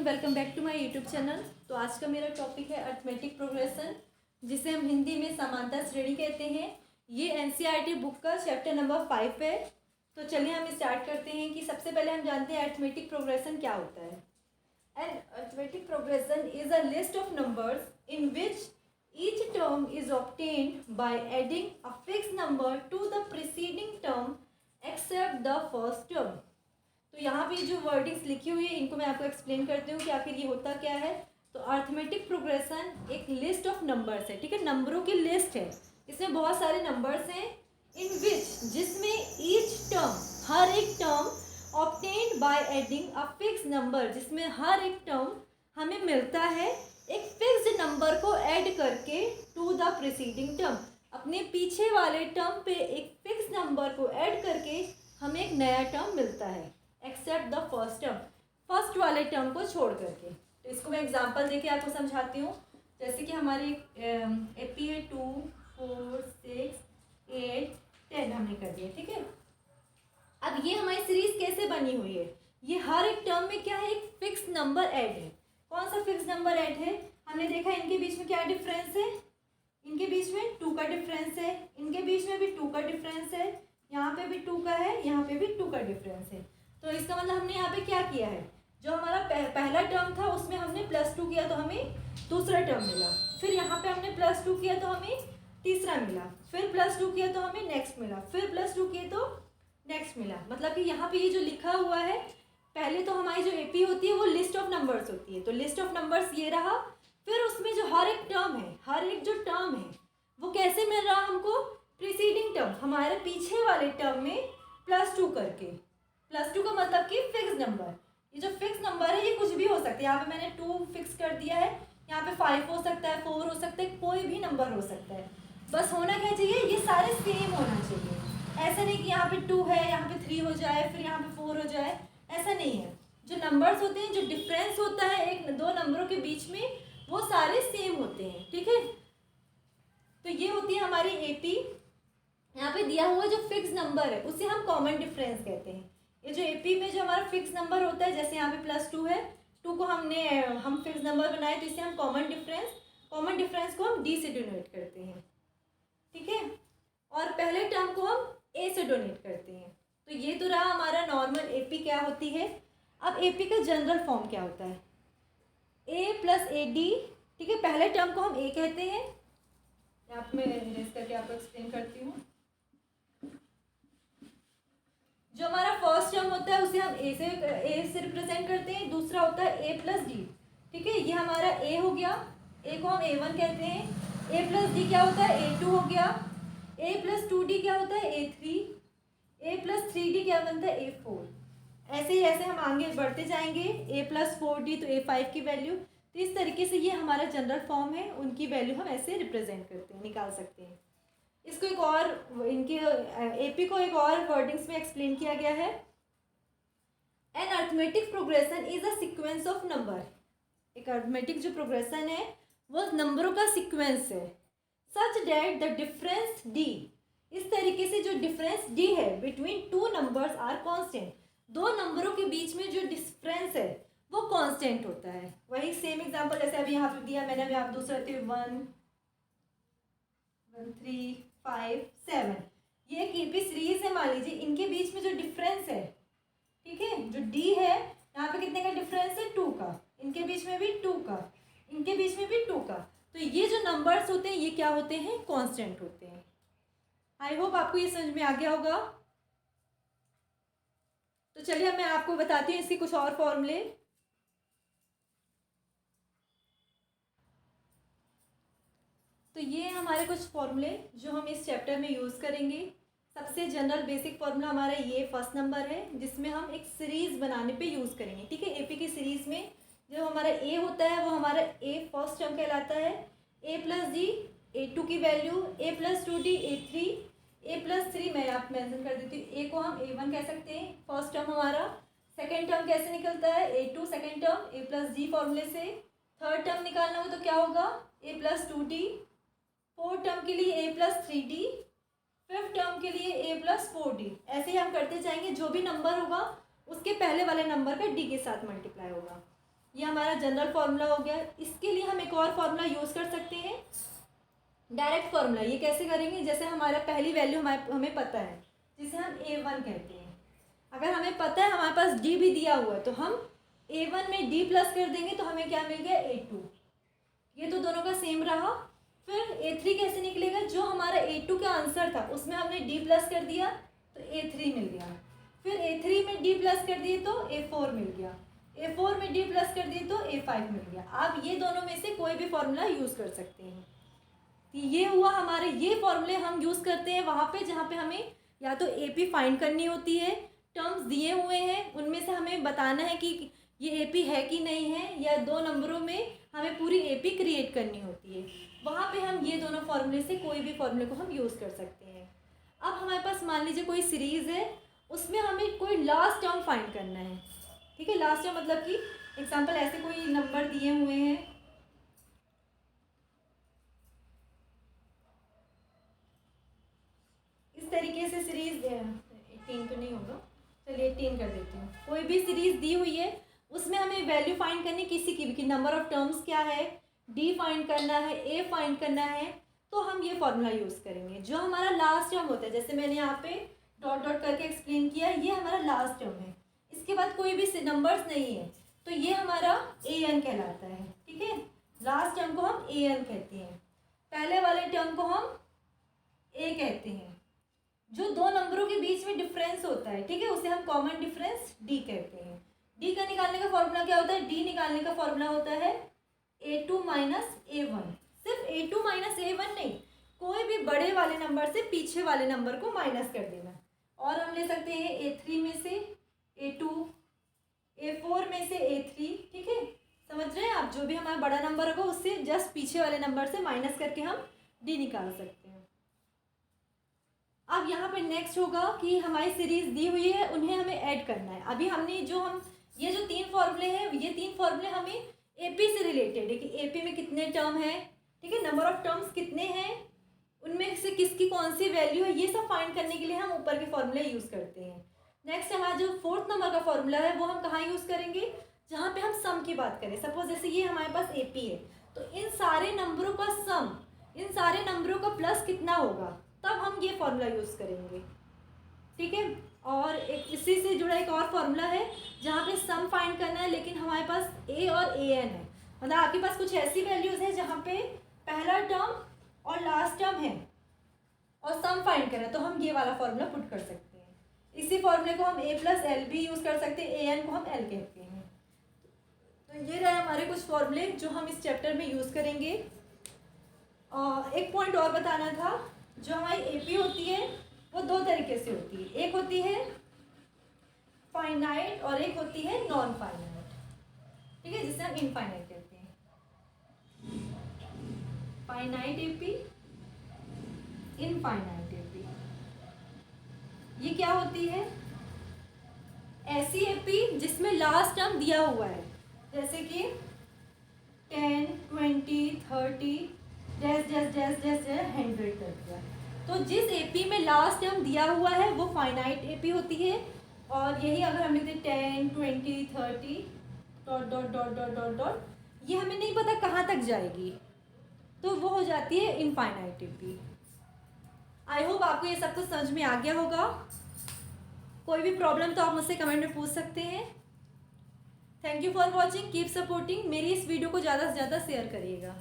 Welcome back to my YouTube channel. तो आज का मेरा टॉपिक है अर्थमेटिक प्रोग्रेशन, जिसे हम हिंदी में समांतर श्रेणी कहते हैं। ये एनसीईआरटी बुक का चैप्टर नंबर 5 है। तो चलिए हम स्टार्ट करते हैं कि सबसे पहले हम जानते हैं अर्थमेटिक प्रोग्रेशन क्या होता है। An arithmetic progression is a list of numbers in which each term is obtained by adding a fix number to the preceding term except the first term. तो यहाँ पे जो वर्डिंग्स लिखी हुई है इनको मैं आपको एक्सप्लेन करती हूँ कि आखिर ये होता क्या है। तो अर्थमेटिक प्रोग्रेशन एक लिस्ट ऑफ नंबर्स है, ठीक है, नंबरों की लिस्ट है। इसमें बहुत सारे नंबर्स हैं इन विच, जिसमें ईच टर्म, हर एक term, obtained by adding a fix number, जिसमें हर एक टर्म हमें मिलता है एक फिक्स्ड नंबर को ऐड करके टू द प्रीसीडिंग टर्म। अपने पीछे वाले टर्म पे एक फिक्स नंबर को ऐड करके हमें एक नया टर्म मिलता है except the first term, first वाले टर्म को छोड़ करके। तो इसको मैं एग्जांपल देके आपको समझाती हूँ। जैसे कि हमारी एपी है 2, 4, 6, 8, 10 हमने कर दिया, ठीक है। अब ये हमारी सीरीज कैसे बनी हुई है, ये हर एक टर्म में क्या है, एक फिक्स नंबर ऐड है। कौन सा फिक्स नंबर ऐड है, हमने देखा इनके बीच में क्या डिफरेंस है, इनके बीच में 2 का डिफरेंस है, इनके बीच में भी 2 का डिफरेंस है, यहाँ पे भी 2 का है, यहाँ पे भी 2 का डिफरेंस है। तो इसका मतलब हमने यहाँ पे क्या किया है, जो हमारा पहला टर्म था उसमें हमने +2 किया तो हमें दूसरा टर्म मिला, फिर यहाँ पे हमने +2 किया तो हमें तीसरा मिला, फिर +2 किया तो हमें नेक्स्ट मिला, फिर +2 किए तो नेक्स्ट मिला। मतलब कि यहाँ पे ये जो लिखा हुआ है, पहले तो हमारी जो एपी होती है वो लिस्ट ऑफ नंबर्स होती है। तो लिस्ट ऑफ नंबर्स ये रहा, फिर उसमें जो हर एक टर्म है, हर एक जो टर्म है वो कैसे मिल रहा हमको, प्रीसीडिंग टर्म, हमारे पीछे वाले टर्म में +2 करके। +2 का मतलब कि फिक्स नंबर। ये जो फिक्स नंबर है ये कुछ भी हो सकता है, यहाँ पे मैंने 2 फिक्स कर दिया है, यहाँ पे 5 हो सकता है, 4 हो सकता है, कोई भी नंबर हो सकता है। बस होना क्या चाहिए, ये सारे सेम होना चाहिए। ऐसा नहीं कि यहाँ पे 2 है, यहाँ पे 3 हो जाए, फिर यहाँ पे 4 हो जाए, ऐसा नहीं है। जो नंबर्स होते हैं, जो डिफरेंस होता है एक दो नंबरों के बीच में, वो सारे सेम होते हैं, ठीक है। तो ये होती है हमारी एपी। यहाँ पे दिया हुआ जो फिक्स नंबर है उसे हम कॉमन डिफरेंस कहते हैं। ये जो एपी में जो हमारा फिक्स नंबर होता है, जैसे यहाँ पे +2 है, 2 को हम फिक्स नंबर बनाए तो इसे हम कॉमन डिफरेंस को हम डी से डोनेट करते हैं, ठीक है। और पहले टर्म को हम ए से डोनेट करते हैं। तो ये तो रहा हमारा नॉर्मल एपी क्या होती है। अब एपी का जनरल फॉर्म क्या होता है, ए प्लस ए डी, ठीक है। पहले टर्म को हम ए कहते हैं, यहाँ पे मैं इरेज करके आपको एक्सप्लेन करती हूँ। जो हमारा फर्स्ट टर्म होता है उसे हम ए से रिप्रेजेंट करते हैं, दूसरा होता है ए प्लस डी, ठीक है। ये हमारा ए हो गया, ए को हम A1 कहते हैं। ए प्लस डी क्या होता है, A2 हो गया। ए प्लस 2D क्या होता है, A3। ए प्लस 3D क्या बनता है, A4। ऐसे ही ऐसे हम आगे बढ़ते जाएंगे, ए प्लस 4D तो A5 की वैल्यू। तो इस तरीके से ये हमारा जनरल फॉर्म है, उनकी वैल्यू हम ऐसे रिप्रेजेंट करते हैं, निकाल सकते हैं। इसको एक और, इनके एपी को एक और वर्डिंग्स में एक्सप्लेन किया गया है। An arithmetic progression is a sequence of number. एक अर्थमेटिक जो प्रोग्रेशन है वो नंबरों का सीक्वेंस है, such that the difference D, इस तरीके से जो डिफरेंस डी है बिटवीन 2 नंबर्स आर कांस्टेंट, 2 नंबरों के बीच में जो डिफरेंस है वो कांस्टेंट होता है। वही सेम एग्जांपल जैसे अभी यहाँ पे दिया मैंने, अभी आप दूसरा 1, 3, 5, 7, ये एक एपी सीरीज है। मान लीजिए इनके बीच में जो डिफरेंस है, ठीक है, जो डी है, यहाँ पे कितने का डिफरेंस है, 2 का, इनके बीच में भी 2 का, इनके बीच में भी 2 का। तो ये जो नंबर्स होते हैं ये क्या होते हैं, कांस्टेंट होते हैं। आई होप आपको ये समझ में आ गया होगा। तो चलिए मैं आपको बताती हूँ इसके कुछ और फॉर्मूले। तो ये हमारे कुछ फॉर्मूले जो हम इस चैप्टर में यूज़ करेंगे। सबसे जनरल बेसिक फॉर्मूला हमारा ये फर्स्ट नंबर है, जिसमें हम एक सीरीज़ बनाने पे यूज़ करेंगे, ठीक है। एपी की सीरीज़ में जो हमारा ए होता है वो हमारा ए फर्स्ट टर्म कहलाता है। ए प्लस डी, A2 की वैल्यू, ए प्लस 2D, A3, ए प्लस 3 मैं आप मेंशन कर देती हूँ, ए को हम A1 कह सकते हैं, फर्स्ट टर्म हमारा। सेकेंड टर्म कैसे निकलता है, A2 सेकेंड टर्म, ए प्लस डी फॉर्मूले से। थर्ड टर्म निकालना हो तो क्या होगा, ए प्लस 2D। फोर्थ टर्म के लिए ए प्लस 3D, फिफ्थ टर्म के लिए ए प्लस 4D। ऐसे ही हम करते जाएंगे, जो भी नंबर होगा उसके पहले वाले नंबर का डी के साथ मल्टीप्लाई होगा। ये हमारा जनरल फार्मूला हो गया। इसके लिए हम एक और फार्मूला यूज़ कर सकते हैं, डायरेक्ट फार्मूला। ये कैसे करेंगे, जैसे हमारा पहली वैल्यू हमें पता है, जिसे हम A1 कहते हैं। अगर हमें पता है हमारे पास D भी दिया हुआ है, तो हम A1 में D प्लस कर देंगे तो हमें क्या मिल गया, A2। ये तो दोनों का सेम रहा। फिर A3 कैसे निकलेगा, जो हमारा A2 का आंसर था उसमें हमने D प्लस कर दिया तो A3 मिल गया। फिर A3 में D प्लस कर दिए तो A4 मिल गया। A4 में D प्लस कर दिए तो A5 मिल गया। आप ये दोनों में से कोई भी फॉर्मूला यूज़ कर सकते हैं। ये हुआ हमारे, ये फॉर्मूले हम यूज़ करते हैं वहाँ पे जहाँ पे हमें या तो AP फाइंड करनी होती है, टर्म्स दिए हुए हैं उनमें से हमें बताना है कि ये AP है कि नहीं है, या दो नंबरों में हमें पूरी AP क्रिएट करनी होती है। वहाँ पे हम ये दोनों फॉर्मूले से कोई भी फॉर्मूले को हम यूज़ कर सकते हैं। अब हमारे पास मान लीजिए कोई सीरीज़ है, उसमें हमें कोई लास्ट टर्म फाइंड करना है। ठीक है, लास्ट टर्म मतलब कि एग्जाम्पल ऐसे कोई नंबर दिए हुए हैं, इस तरीके से सीरीज 18 तो नहीं होगा, चलिए 18 कर देती हूँ। कोई भी सीरीज दी हुई है, उसमें हमें वैल्यू फाइंड करनी किसी की भी, कि नंबर ऑफ टर्म्स क्या है, D फाइंड करना है, A फाइंड करना है, तो हम ये फॉर्मूला यूज़ करेंगे। जो हमारा लास्ट टर्म होता है, जैसे मैंने यहाँ पे डॉट डॉट करके एक्सप्लेन किया, ये हमारा लास्ट टर्म है। इसके बाद कोई भी नंबर्स नहीं है, तो ये हमारा AN कहलाता है। ठीक है, लास्ट टर्म को हम AN कहते हैं, पहले वाले टर्म को हम A कहते हैं। जो दो नंबरों के बीच में डिफरेंस होता है, ठीक है, उसे हम कॉमन डिफरेंस D कहते हैं। D का निकालने का फॉर्मूला क्या होता है, D निकालने का फॉर्मूला होता है A2 माइनस A1। सिर्फ A2 माइनस A1 नहीं, कोई भी बड़े वाले नंबर से पीछे वाले नंबर को माइनस कर देना। और हम ले सकते हैं A3 में से A2, A4 में से A3। ठीक है, समझ रहे हैं आप, जो भी हमारा बड़ा नंबर होगा उससे जस्ट पीछे वाले नंबर से माइनस करके हम D निकाल सकते हैं। अब यहाँ पे नेक्स्ट होगा कि हमारी सीरीज दी हुई है, उन्हें हमें ऐड करना है। अभी हमने ये जो तीन फॉर्मूले हैं, ये तीन फॉर्मूले हमें AP से रिलेटेड है, कि AP में कितने टर्म है, ठीक है, नंबर ऑफ टर्म्स कितने हैं, उनमें से किसकी कौन सी वैल्यू है, ये सब फाइंड करने के लिए हम ऊपर के फॉर्मूले यूज़ करते हैं। नेक्स्ट हमारा जो 4th नंबर का फॉर्मूला है, वो हम कहाँ यूज़ करेंगे, जहाँ पे हम सम की बात करें। सपोज जैसे ये हमारे पास AP है, तो इन सारे नंबरों का सम, इन सारे नंबरों का प्लस कितना होगा, तब हम ये फॉर्मूला यूज़ करेंगे। ठीक है, और एक इसी से जुड़ा एक और फॉर्मूला है जहाँ पे सम फाइंड करना है, लेकिन हमारे पास A और AN है, मतलब आपके पास कुछ ऐसी वैल्यूज़ है जहाँ पे पहला टर्म और लास्ट टर्म है और सम फाइंड करना है, तो हम ये वाला फॉर्मूला पुट कर सकते हैं। इसी फॉर्मूले को हम A प्लस L भी यूज़ कर सकते हैं, AN को हम L कहते हैं। तो ये रहे हमारे कुछ फॉर्मूले जो हम इस चैप्टर में यूज़ करेंगे। एक पॉइंट और बताना था, जो हमारी AP होती है वो दो तरीके से होती है, एक होती है फाइनाइट और एक होती है नॉन फाइनाइट। ठीक है, जिसे हम इनफाइनाइट कहते हैं। Finite AP, infinite AP। ये क्या होती है, ऐसी AP जिसमें लास्ट टर्म दिया हुआ है, जैसे कि 10, 20, 30 डैश डैश डैश डैश 100 कर दिया। तो जिस AP में लास्ट टर्म दिया हुआ है वो फाइनाइट AP होती है, और यही अगर हम लिखते 10, 20, 30 dot dot dot dot dot dot, ये हमें नहीं पता कहाँ तक जाएगी, तो वो हो जाती है इनफाइनाइट AP। आई होप आपको ये सब कुछ समझ में आ गया होगा। कोई भी प्रॉब्लम तो आप मुझसे कमेंट में पूछ सकते हैं। Thank you for watching, keep supporting. मेरी इस वीडियो को ज़्यादा से ज़्यादा शेयर करिएगा।